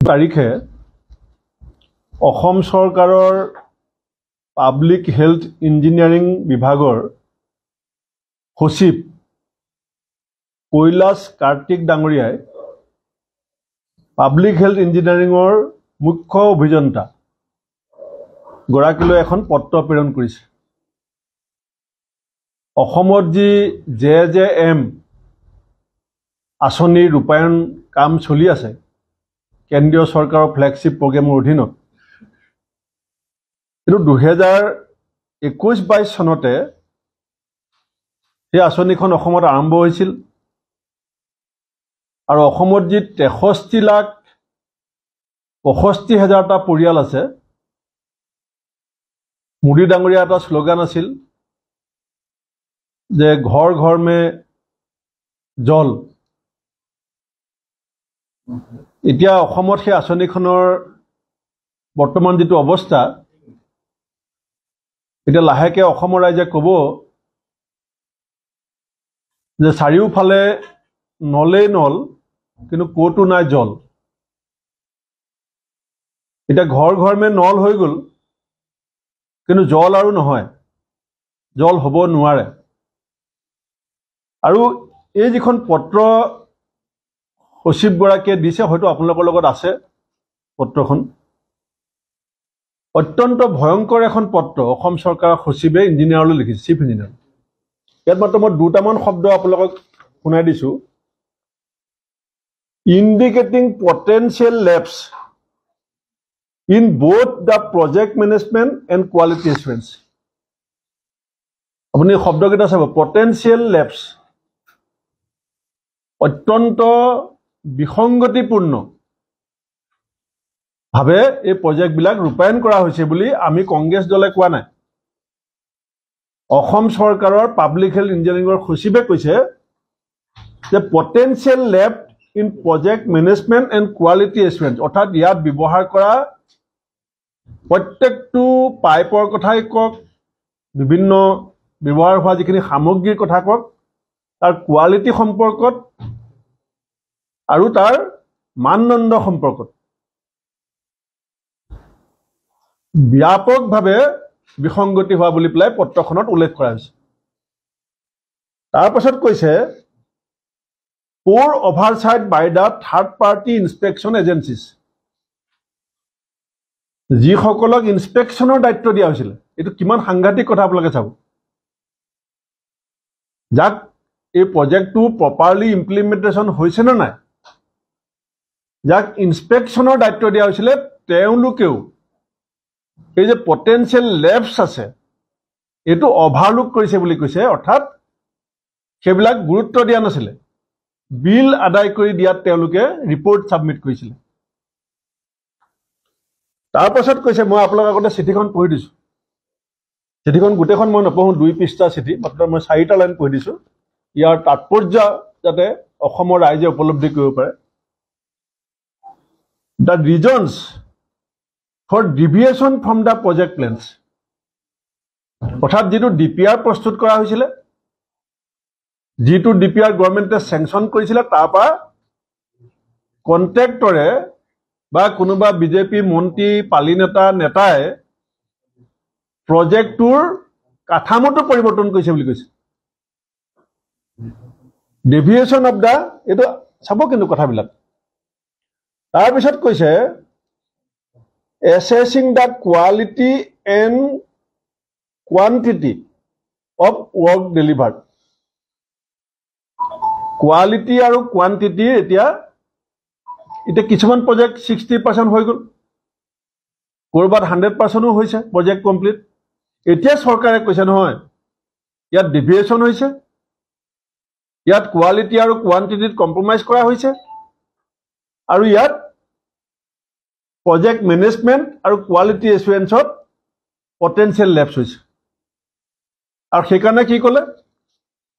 তাৰিখে অসম চৰকাৰৰ public health engineering বিভাগৰ সচিব কৈলাশ কাৰ্তিক ডাঙৰীয়াই পাব্লিক হেল্থ ইঞ্জিনিয়াৰিঙৰ মুখ্য অভিযন্তা গৰাকীলৈ এখন পত্ৰ প্ৰেৰণ কৰিছে। অসমত যি JJM আঁচনিৰ ৰূপায়ণ কাম চলি আছে কেন্দ্ৰীয় চৰকাৰৰ ফ্লেগশ্বিপ প্ৰগ্ৰেমৰ অধীনত, কিন্তু 2021-22 চনতে সেই আঁচনিখন অসমত আৰম্ভ হৈছিল আৰু অসমত যি 63,65,000টা পৰিয়াল আছে, মোদী ডাঙৰীয়া এটা শ্লোগান আছিল যে ঘৰ ঘৰ মে জল। এতিয়া অসমত সেই আঁচনিখনৰ বৰ্তমান যিটো অৱস্থা, এতিয়া লাহেকে অসমৰ ৰাইজে ক'ব যে চাৰিওফালে নলেই নল, কিন্তু ক'তো নাই জল। এতিয়া ঘৰ ঘৰ মে নল হৈ গ'ল, কিন্তু জল আৰু নহয়, জল হ'ব নোৱাৰে। আৰু এই যিখন পত্ৰ সচিবগৰাকীয়ে দিছে, হয়তো আপোনালোকৰ লগত আছে পত্ৰখন, অত্যন্ত ভয়ংকৰ এখন পত্ৰ অসম চৰকাৰৰ সচিবে ইঞ্জিনিয়াৰলৈ লিখিছে, চিফ ইঞ্জিনিয়াৰ। ইয়াত মাত্ৰ মই দুটামান শব্দ আপোনালোকক শুনাই দিছো। Indicating potential lapses in both the project management and quality assurance. আপুনি শব্দকেইটা চাব, পটেনচিয়েল লেপছ, অত্যন্ত বিসংগতিপূৰ্ণ ভাৱে এই প্ৰজেক্টবিলাক ৰূপায়ণ কৰা হৈছে বুলি আমি কংগ্ৰেছ দলে কোৱা নাই। অসম চৰকাৰৰ পাব্লিক হেল্থ ইঞ্জিনিয়াৰিঙৰ সচিবে কৈছে যে potential lapse in project management and quality assurance, অৰ্থাৎ ইয়াত ব্যৱহাৰ কৰা প্ৰত্যেকটো পাইপৰ কথাই কওক, বিভিন্ন ব্যৱহাৰ হোৱা যিখিনি সামগ্ৰীৰ কথা কওক, তাৰ কোৱালিটি সম্পৰ্কত আৰু তাৰ মানদণ্ড সম্পৰ্কত ব্যাপকভাৱে বিসংগতি হোৱা বুলি পেলাই পত্ৰখনত উল্লেখ কৰা হৈছে। তাৰ পাছত কৈছে poor oversight by the third party inspection agencies, যিসকলক ইনস্পেকশ্যনৰ দায়িত্ব দিয়া হৈছিলে। এইটো কিমান সাংঘাতিক কথা আপোনালোকে চাব। যাক এই প্ৰজেক্টটো প্ৰপাৰলি ইমপ্লিমেণ্টেশ্যন হৈছে নে নাই, যাক ইনস্পেকশ্যনৰ দায়িত্ব দিয়া হৈছিলে, তেওঁলোকেও এই যে পটেনচিয়েল লেপছ আছে এইটো অভাৰলুক কৰিছে বুলি কৈছে। অৰ্থাৎ সেইবিলাক গুৰুত্ব দিয়া নাছিলে, বিল আদায় কৰি দিয়াত তেওঁলোকে ৰিপৰ্ট ছাবমিট কৰিছিলে। তাৰ পাছত কৈছে, মই আপোনালোকৰ আগতে চিঠিখন পঢ়ি দিছোঁ, চিঠিখন গোটেইখন মই নপঢ়োঁ, 2 পৃষ্ঠা চিঠি, মাত্ৰ মই 4টা লাইন পঢ়ি দিছোঁ, ইয়াৰ তাৎপৰ্য যাতে অসমৰ ৰাইজে উপলব্ধি কৰিব পাৰে। The reasons for deviation from the project plans, অৰ্থাৎ যিটো DPR প্ৰস্তুত কৰা হৈছিলে, যিটো DPR গভৰ্ণমেণ্টে চেংচন কৰিছিলে, তাৰ পৰা কণ্ট্ৰেক্টৰে বা কোনোবা বিজেপি মন্ত্ৰী পালি নেতাই প্ৰজেক্টটোৰ কাঠামোটো পৰিৱৰ্তন কৰিছে বুলি কৈছে। ডেভিয়েশ্যন অফ দ্য, এইটো চাব কিন্তু কথাবিলাক। তাৰপিছত কৈছে assessing the quality and quantity of work delivered. Quality আৰু কোৱান্টিটি এতিয়া কিছুমান প্ৰজেক্ট 60% হৈ গ'ল, ক'ৰবাত 100%ও হৈছে প্ৰজেক্ট কমপ্লিট। এতিয়া চৰকাৰে কৈছে নহয়, ইয়াত ডেভিয়েশ্যন হৈছে, ইয়াত কোৱালিটি আৰু কোৱান্টিটিত কম্প্ৰমাইজ কৰা হৈছে, আৰু ইয়াত প্ৰজেক্ট মেনেজমেণ্ট আৰু কোৱালিটি এছুৰেঞ্চত পটেনচিয়েল লেপছ হৈছে। আৰু সেইকাৰণে কি ক'লে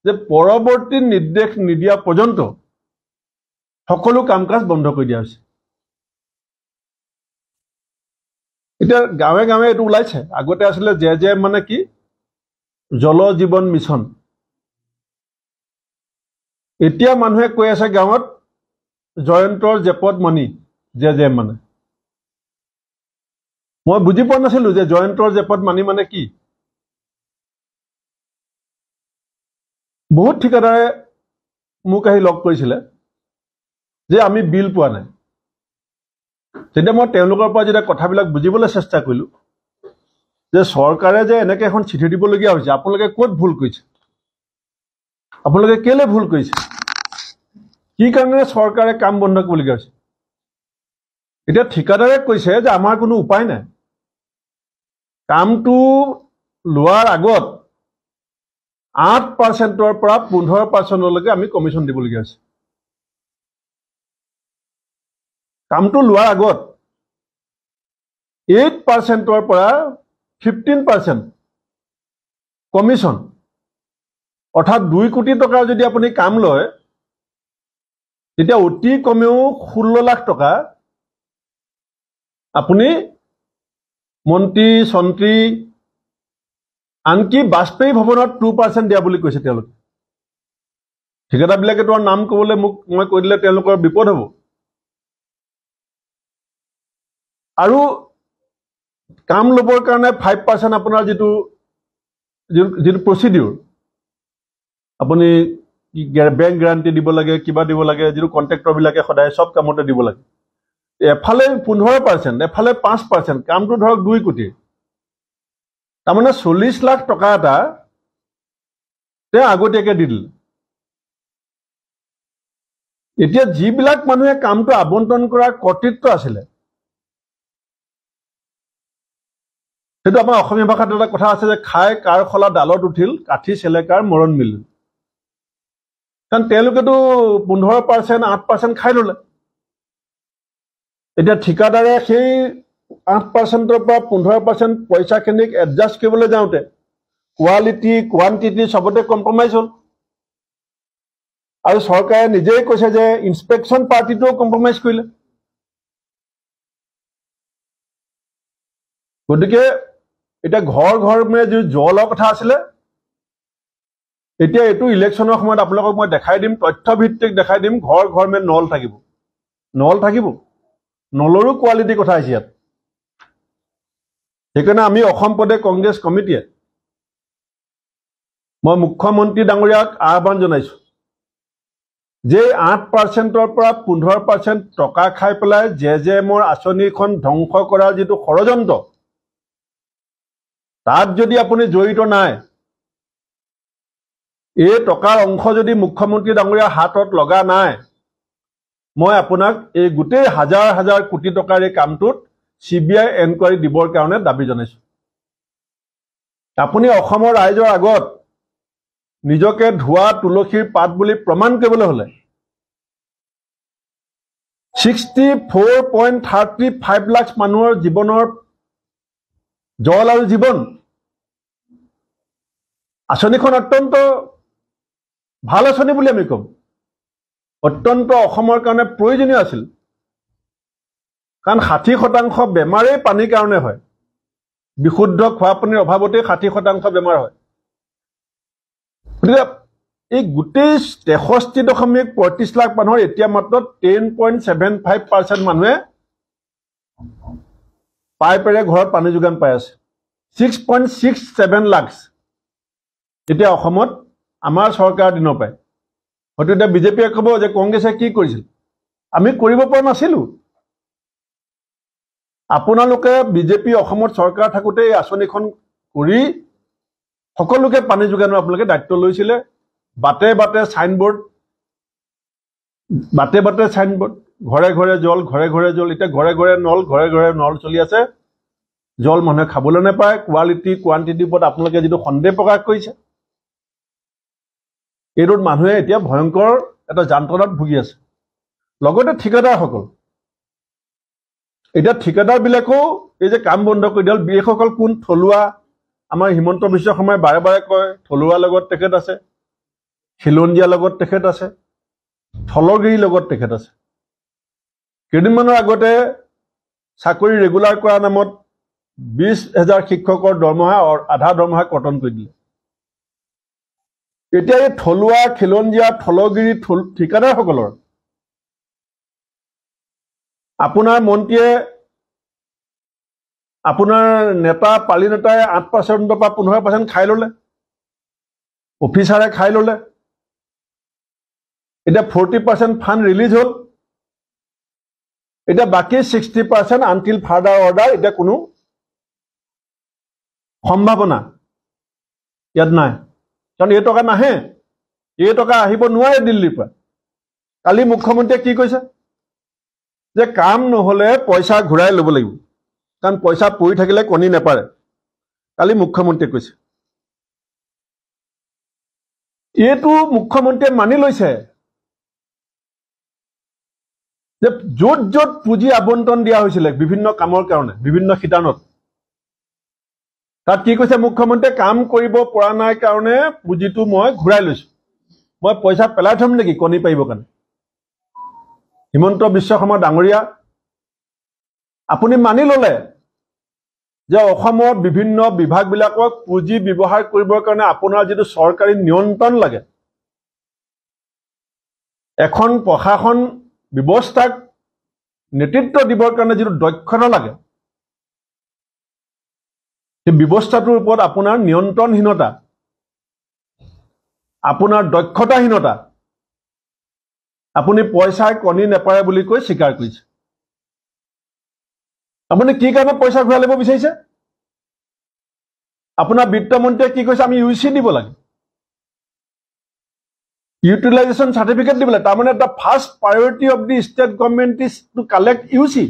যে পৰৱৰ্তী নিৰ্দেশ নিদিয়া পৰ্যন্ত সকলো কাম কাজ বন্ধ কৰি দিয়া হৈছে। এতিয়া গাঁৱে গাঁৱে এইটো ওলাইছে। আগতে আছিলে JJM মানে কি, জল জীৱন মিছন। এতিয়া মানুহে কৈ আছে গাঁৱত জয়ন্তৰ জেপত মানি জে মানে মই বুজি পোৱা নাছিলো যে জয়ন্তৰ জেপত মানি মানে কি বহুত ঠিকাদাৰে মোক আহি লগ কৰিছিলে যে আমি বিল পোৱা নাই তেতিয়া মই তেওঁলোকৰ পৰা যেতিয়া কথাবিলাক বুজিবলৈ চেষ্টা কৰিলো যে চৰকাৰে যে এনেকৈ এখন চিঠি দিবলগীয়া হৈছে আপোনালোকে ক'ত ভুল কৰিছে আপোনালোকে কেলে ভুল কৰিছে কি কাৰণে চৰকাৰে কাম বন্ধ কৰিবলগীয়া হৈছে এতিয়া ঠিকাদাৰে কৈছে যে আমাৰ কোনো উপায় নাই কামটো লোৱাৰ আগত 8%ৰ পৰা 15%লৈকে আমি কমিশ্যন দিবলগীয়া হৈছে কামটো লোৱাৰ আগত 8%ৰ পৰা 15% কমিশ্যন অৰ্থাৎ 2 কোটি টকাৰ যদি আপুনি কাম লয় তেতিয়া অতি কমেও 16 লাখ টকা আপুনি মন্ত্ৰী সন্ত্ৰী আনকি বাজপেয়ী ভৱনত 2% দিয়া বুলি কৈছে তেওঁলোকে ঠিকাদাৰবিলাকে তোমাৰ নাম ক'বলৈ মই কৈ দিলে তেওঁলোকৰ বিপদ হ'ব আৰু কাম ল'বৰ কাৰণে 5% আপোনাৰ যিটো প্ৰচিডিউৰ আপুনি বেংক গ্যাৰাণ্টি দিব লাগে কিবা দিব লাগে যিটো কন্ট্ৰেক্টৰবিলাকে সদায় সব কামতে দিব লাগে এফালে 15% এফালে 5% কামটো ধৰক 2 কোটি তাৰমানে 40 লাখ টকা এটা তেওঁ আগতীয়াকৈ দি দিলে এতিয়া যিবিলাক মানুহে কামটো আবণ্টন কৰাৰ কৰ্তৃত্ব আছিলে সেইটো আমাৰ অসমীয়া ভাষাত এটা কথা আছে যে খাই কাৰ খলা ডালত উঠিল কাঠি চেলেকাৰ মৰণ মিলিল কাৰণ তেওঁলোকেতো 15% 8% খাই ল'লে এতিয়া ঠিকাদাৰে সেই 8%ৰ পৰা 15% পইচাখিনিক এডজাষ্ট কৰিবলৈ যাওঁতে কোৱালিটি কোৱান্টিটি সবতে কম্প্ৰমাইজ হ'ল আৰু চৰকাৰে নিজেই কৈছে যে ইনস্পেকশ্যন পাৰ্টিটোও কম্প্ৰমাইজ কৰিলে গতিকে এটা ঘৰ মে যি জলৰ কথা আছিলে এতিয়া এইটো ইলেকশ্যনৰ সময়ত আপোনালোকক মই দেখাই দিম তথ্যভিত্তিক দেখাই দিম ঘৰ মে নল থাকিব নলৰো কোৱালিটি কথা আছে ইয়াত সেইকাৰণে আমি অসম প্ৰদেশ কংগ্ৰেছ কমিটিয়ে মই মুখ্যমন্ত্ৰী ডাঙৰীয়াক আহ্বান জনাইছো যে 8%ৰ পৰা 15% টকা খাই পেলাই জেজেএমৰ আঁচনিখন ধ্বংস কৰাৰ যিটো ষড়যন্ত্ৰ তাত যদি আপুনি জড়িত নাই এই টকাৰ অংশ যদি মুখ্যমন্ত্ৰী ডাঙৰীয়াৰ হাতত লগা নাই মই আপোনাক এই গোটেই হাজাৰ কোটি টকাৰ এই কামটোত CBI এনকুৱাৰী দিবৰ কাৰণে দাবী জনাইছো আপুনি অসমৰ ৰাইজৰ আগত নিজকে ধোৱা তুলসীৰ পাত বুলি প্ৰমাণ কৰিবলৈ হলে 64.35 লাখ মানুহৰ জীৱনৰ জল আৰু জীৱন আঁচনিখন অত্যন্ত ভাল আঁচনি বুলি আমি কম অত্যন্ত অসমৰ কাৰণে প্ৰয়োজনীয় আছিল কাৰণ 60% বেমাৰেই পানীৰ কাৰণে হয় বিশুদ্ধ খোৱা পানীৰ অভাৱতে 60% বেমাৰ হয় এই গোটেই 63.35 লাখ মানুহৰ এতিয়া মাত্ৰ 10.75% মানুহে পাইপেৰে ঘৰত পানী যোগান পাই আছে 6.67 লাখ এতিয়া অসমত আমাৰ চৰকাৰ দিনৰ পায় হয়তো এতিয়া বিজেপিয়ে ক'ব যে কংগ্ৰেছে কি কৰিছিল আমি কৰিব পৰা নাছিলো আপোনালোকে বিজেপি অসমত চৰকাৰ থাকোতে এই আঁচনিখন কৰি সকলোকে পানী যোগানৰ আপোনালোকে দায়িত্ব লৈছিলে বাটে বাটে সাইনবোৰ্ড ঘৰে জল এতিয়া ঘৰে নল চলি আছে জল মানুহে খাবলৈ নাপায় কোৱালিটি কোৱান্টিটিৰ ওপৰত আপোনালোকে যিটো সন্দেহ প্ৰকাশ কৰিছে এইটোত মানুহে এতিয়া ভয়ংকৰ এটা যন্ত্ৰণাত ভুগি আছে লগতে ঠিকাদাৰসকল এতিয়া ঠিকাদাৰবিলাকো এই যে কাম বন্ধ কৰি দিল বিসকল কোন থলুৱা আমাৰ হিমন্ত বিশ্ব শৰ্মাই বাৰে কয় থলুৱাৰ লগত তেখেত আছে খিলঞ্জীয়াৰ লগত তেখেত আছে থলগিৰিৰ লগত তেখেত আছে কেইদিনমানৰ আগতে চাকৰি ৰেগুলাৰ কৰাৰ নামত 20,000 শিক্ষকৰ দৰমহা আধা দৰমহা কৰ্তন কৰি দিলে এতিয়া এই থলুৱা খিলঞ্জীয়া থলগিৰি ঠিকাদাৰসকলৰ আপোনাৰ মন্ত্ৰীয়ে আপোনাৰ নেতা পালি নেতাই 8% পৰা 15% খাই ল'লে, অফিচাৰে খাই ল'লে। এতিয়া 40% ফাণ্ড ৰিলিজ হ'ল। এতিয়া বাকী 60% আনটিল ফাৰ্ডাৰ অৰ্ডাৰ এতিয়া কোনো সম্ভাৱনা ইয়াত নাই, কাৰণ এই টকা নাহে, এই টকা আহিব নোৱাৰে দিল্লীৰ পৰা। কালি মুখ্যমন্ত্ৰীয়ে কি কৈছে যে কাম নহ'লে পইচা ঘূৰাই ল'ব লাগিব, কাৰণ পইচা পৰি থাকিলে কণী নেপাৰে। কালি মুখ্যমন্ত্ৰীয়ে কৈছে, এইটো মুখ্যমন্ত্ৰীয়ে মানি লৈছে যে য'ত য'ত পুঁজি আবণ্টন দিয়া হৈছিলে বিভিন্ন কামৰ কাৰণে, বিভিন্ন শিতানত, তাত কি কৈছে মুখ্যমন্ত্ৰীয়ে, কাম কৰিব পৰা নাই কাৰণে পুঁজিটো মই ঘূৰাই লৈছো, মই পইচা পেলাই থম নেকি কণী পাৰিবৰ কাৰণে? হিমন্ত বিশ্ব শৰ্মা ডাঙৰীয়া, আপুনি মানি ল'লে যে অসমৰ বিভিন্ন বিভাগবিলাকক পুঁজি ব্যৱহাৰ কৰিবৰ কাৰণে আপোনাৰ যিটো চৰকাৰী নিয়ন্ত্ৰণ লাগে, এখন প্ৰশাসন ব্যৱস্থাক নেতৃত্ব দিবৰ কাৰণে যিটো দক্ষতা লাগে, সেই ব্যৱস্থাটোৰ ওপৰত আপোনাৰ নিয়ন্ত্ৰণহীনতা, আপোনাৰ দক্ষতাহীনতা, আপুনি পইচাৰ কণী নেপাৰে বুলি কৈ স্বীকাৰ কৰিছে। আপুনি কি কাৰণে পইচা ঘূৰাই ল'ব বিচাৰিছে? আপোনাৰ বিত্তমন্ত্ৰীয়ে কি কৈছে, আমি ইউচি দিব লাগে, ইউটিলাইজেশ্যন চাৰ্টিফিকেট দিব লাগে। তাৰমানে the first priority of the state government is to collect Yuezhi.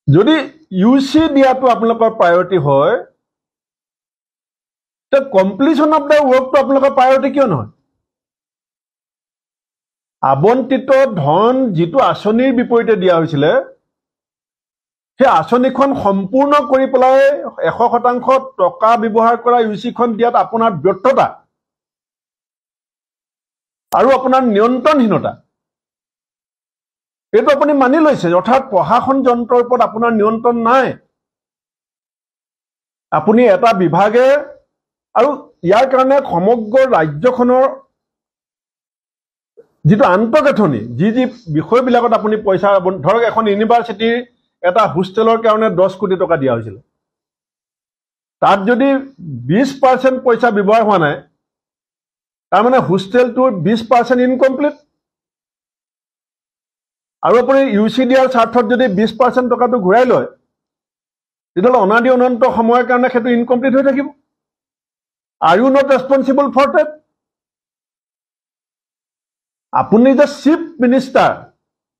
যদি ইউচি দিয়াটো আপোনালোকৰ প্ৰায়ৰিটি হয়, তে কমপ্লিশ্যন অফ দ্য ৱৰ্কটো আপোনালোকৰ প্ৰায়ৰিটি কিয় নহয়? আবণ্টিত ধন যিটো আঁচনিৰ বিপৰীতে দিয়া হৈছিলে, সেই আঁচনিখন সম্পূৰ্ণ কৰি পেলাই 100% টকা ব্যৱহাৰ কৰা ইউচিখন দিয়াত আপোনাৰ ব্যৰ্থতা আৰু আপোনাৰ নিয়ন্ত্ৰণহীনতা, এইটো আপুনি মানি লৈছে। অৰ্থাৎ প্ৰশাসন যন্ত্ৰৰ ওপৰত আপোনাৰ নিয়ন্ত্ৰণ নাই। আপুনি এটা বিভাগে, আৰু ইয়াৰ কাৰণে সমগ্ৰ ৰাজ্যখনৰ যিটো আন্তঃগাঁথনি, যি বিষয়বিলাকত আপুনি পইচা, ধৰক এখন ইউনিভাৰ্চিটিৰ এটা হোষ্টেলৰ কাৰণে 10 কোটি টকা দিয়া হৈছিল, তাত যদি 20% পইচা ব্যৱহাৰ হোৱা নাই, তাৰমানে হোষ্টেলটোৰ 20% ইনকমপ্লিট। আৰু আপুনি ইউচি দিয়াৰ স্বাৰ্থত যদি 20% টকাটো ঘূৰাই লয়, তেতিয়াহ'লে অনাদি অনন্ত সময়ৰ কাৰণে সেইটো ইনকমপ্লিট হৈ থাকিব। Are you not responsible for date? আপুনি যে চিফ মিনিষ্টাৰ,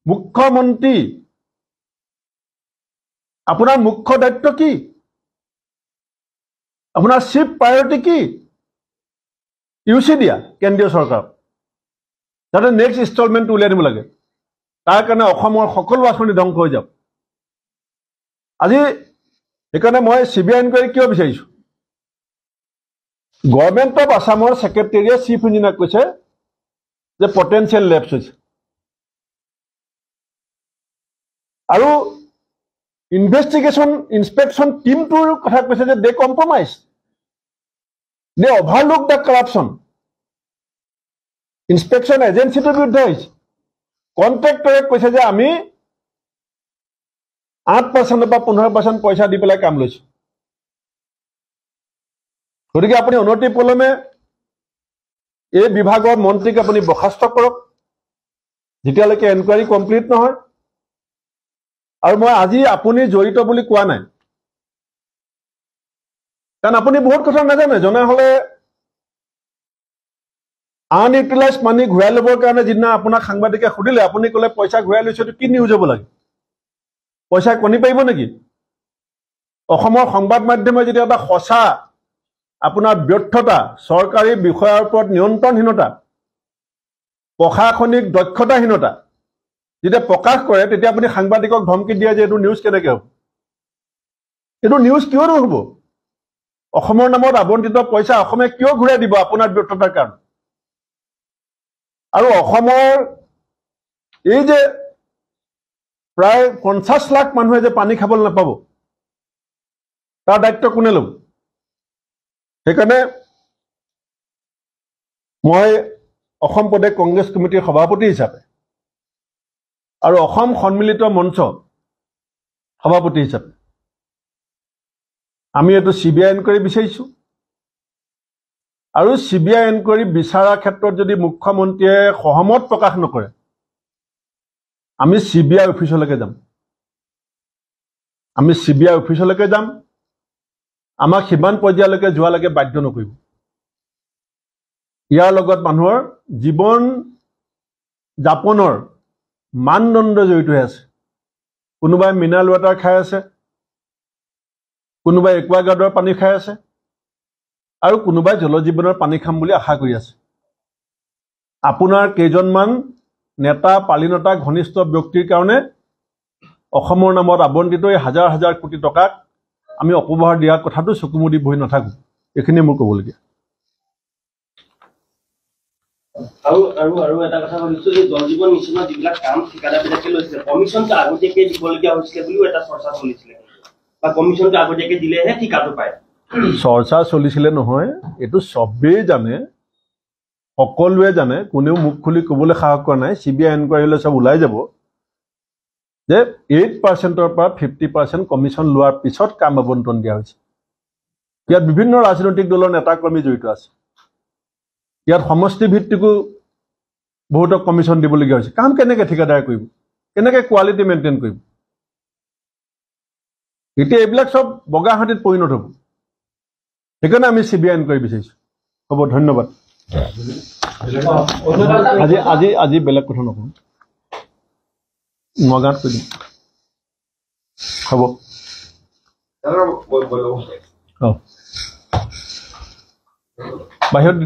মুখ্যমন্ত্ৰী, আপোনাৰ মুখ্য দায়িত্ব কি? আপোনাৰ চিফ প্ৰায়ৰিটি কি? ইউচি দিয়া কেন্দ্ৰীয় চৰকাৰক, যাতে নেক্সট ইনষ্টলমেণ্টটো উলিয়াই দিব লাগে। তাৰ কাৰণে অসমৰ সকলো আঁচনি ধ্বংস হৈ যাওক। আজি সেইকাৰণে মই CBI ইনকুৱাৰী কিয় বিচাৰিছোঁ? গভৰ্ণমেণ্ট অফ আছামৰ ছেক্ৰেটেৰীয়ে চিফ ইঞ্জিনিয়াৰক কৈছে যে পটেঞ্চিয়েল লেপছ হৈছে, আৰু ইনভেষ্টিগেশ্যন ইনস্পেকশ্যন টিমটোৰ কথা কৈছে যে they compromise, they overlook the corruption. Inspection এজেঞ্চিটোৰ বিৰুদ্ধে হৈছে। কণ্ট্ৰেক্টৰে কৈছে যে আমি 8% বা 15% পইচা দি পেলাই কাম লৈছোঁ। গতিকে আপুনি অনতি পলমে এই বিভাগৰ মন্ত্ৰীক আপুনি বৰ্খাস্ত কৰক, যেতিয়ালৈকে এনকুৱাৰী কমপ্লিট নহয়। আৰু মই আজি আপুনি জড়িত বুলি কোৱা নাই, কাৰণ আপুনি বহুত কথা নাজানে। জনা হ'লে আনইউটিলাইজ মানি ঘূৰাই ল'বৰ কাৰণে যিদিনা আপোনাক সাংবাদিকে সুধিলে, আপুনি ক'লে পইচা ঘূৰাই লৈছে, এইটো কি নিউজ হ'ব লাগে? পইচা কণী পাৰিব নেকি? অসমৰ সংবাদ মাধ্যমে যেতিয়া এটা সঁচা আপোনাৰ ব্যৰ্থতা, চৰকাৰী বিষয়াৰ ওপৰত নিয়ন্ত্ৰণহীনতা, প্ৰশাসনিক দক্ষতাহীনতা যেতিয়া প্ৰকাশ কৰে, তেতিয়া আপুনি সাংবাদিকক ধমকি দিয়ে যে এইটো নিউজ কেনেকৈ হ'ব? এইটো নিউজ কিয় নহ'ব? অসমৰ নামত আবণ্টিত পইচা অসমে কিয় ঘূৰাই দিব আপোনাৰ ব্যৰ্থতাৰ কাৰণে? আৰু অসমৰ এই যে প্ৰায় 50 লাখ মানুহে যে পানী খাবলৈ নাপাব, তাৰ দায়িত্ব কোনে ল'ব? সেইকাৰণে মই অসম প্ৰদেশ কংগ্ৰেছ কমিটিৰ সভাপতি হিচাপে আৰু অসম সন্মিলিত মঞ্চ সভাপতি হিচাপে আমি এইটো CBI এনকুৱাৰী বিচাৰিছোঁ আৰু CBI এনকুৱাৰী বিচাৰাৰ ক্ষেত্ৰত যদি মুখ্যমন্ত্ৰীয়ে সহমত প্ৰকাশ নকৰে আমি CBI অফিচলৈকে যাম আমাক সিমান পৰ্যায়লৈকে যোৱালৈকে বাধ্য নকৰিব ইয়াৰ লগত মানুহৰ জীৱন যাপনৰ মানদণ্ড জড়িত হৈ আছে কোনোবাই মিনাৰেল ৱাটাৰ খাই আছে কোনোবাই একুৱাগাৰ্ডৰ পানী খাই আছে আৰু কোনোবাই জলজীৱনৰ পানী খাম বুলি আশা কৰি আছে আপোনাৰ কেইজনমান নেতা পালিনতা ঘনিষ্ঠ ব্যক্তিৰ কাৰণে অসমৰ নামত আবণ্টিত এই হাজাৰ হাজাৰ কোটি টকাক আমি অপব্যৱহাৰ দিয়াৰ কথাটো চকুমুদি বহি নাথাকো এইখিনি মোৰ ক'বলগীয়া আৰু এটা কথা ভাবিছো যে জল জীৱন মিছনৰ যিবিলাক কাম ঠিকাদাৰবিলাকে লৈছিলে কমিশ্যনটো আগতীয়াকৈ দিবলগীয়া হৈছিলে বুলিও এটা চৰ্চা চলিছিলে বা কমিশ্যনটো আগতীয়াকৈ দিলেহে ঠিকাটো পায় চৰ্চা চলিছিলে নহয় এইটো চবেই জানে সকলোৱে জানে কোনেও মুখ খুলি ক'বলৈ সাহস কৰা নাই CBI এনকুৱাৰীলৈ চব ওলাই যাব যে 8%ৰ পৰা 50% কমিশ্যন লোৱাৰ পিছত কাম আবণ্টন দিয়া হৈছে ইয়াত বিভিন্ন ৰাজনৈতিক দলৰ নেতাকৰ্মী জড়িত আছে ইয়াত সমষ্টি ভিত্তিকো বহুতক কমিশ্যন দিবলগীয়া হৈছে কাম কেনেকৈ ঠিকাদাৰে কৰিব কেনেকৈ কোৱালিটি মেইনটেইন কৰিব এতিয়া এইবিলাক চব বগা হাতীত পৰিণত হ'ব সেইকাৰণে আমি CBI এনকুৱাৰী বিচাৰিছোঁ হ'ব ধন্যবাদ আজি বেলেগ কথা নকওঁ নগাঁৱত কৈ দিম হ'ব বাহিৰত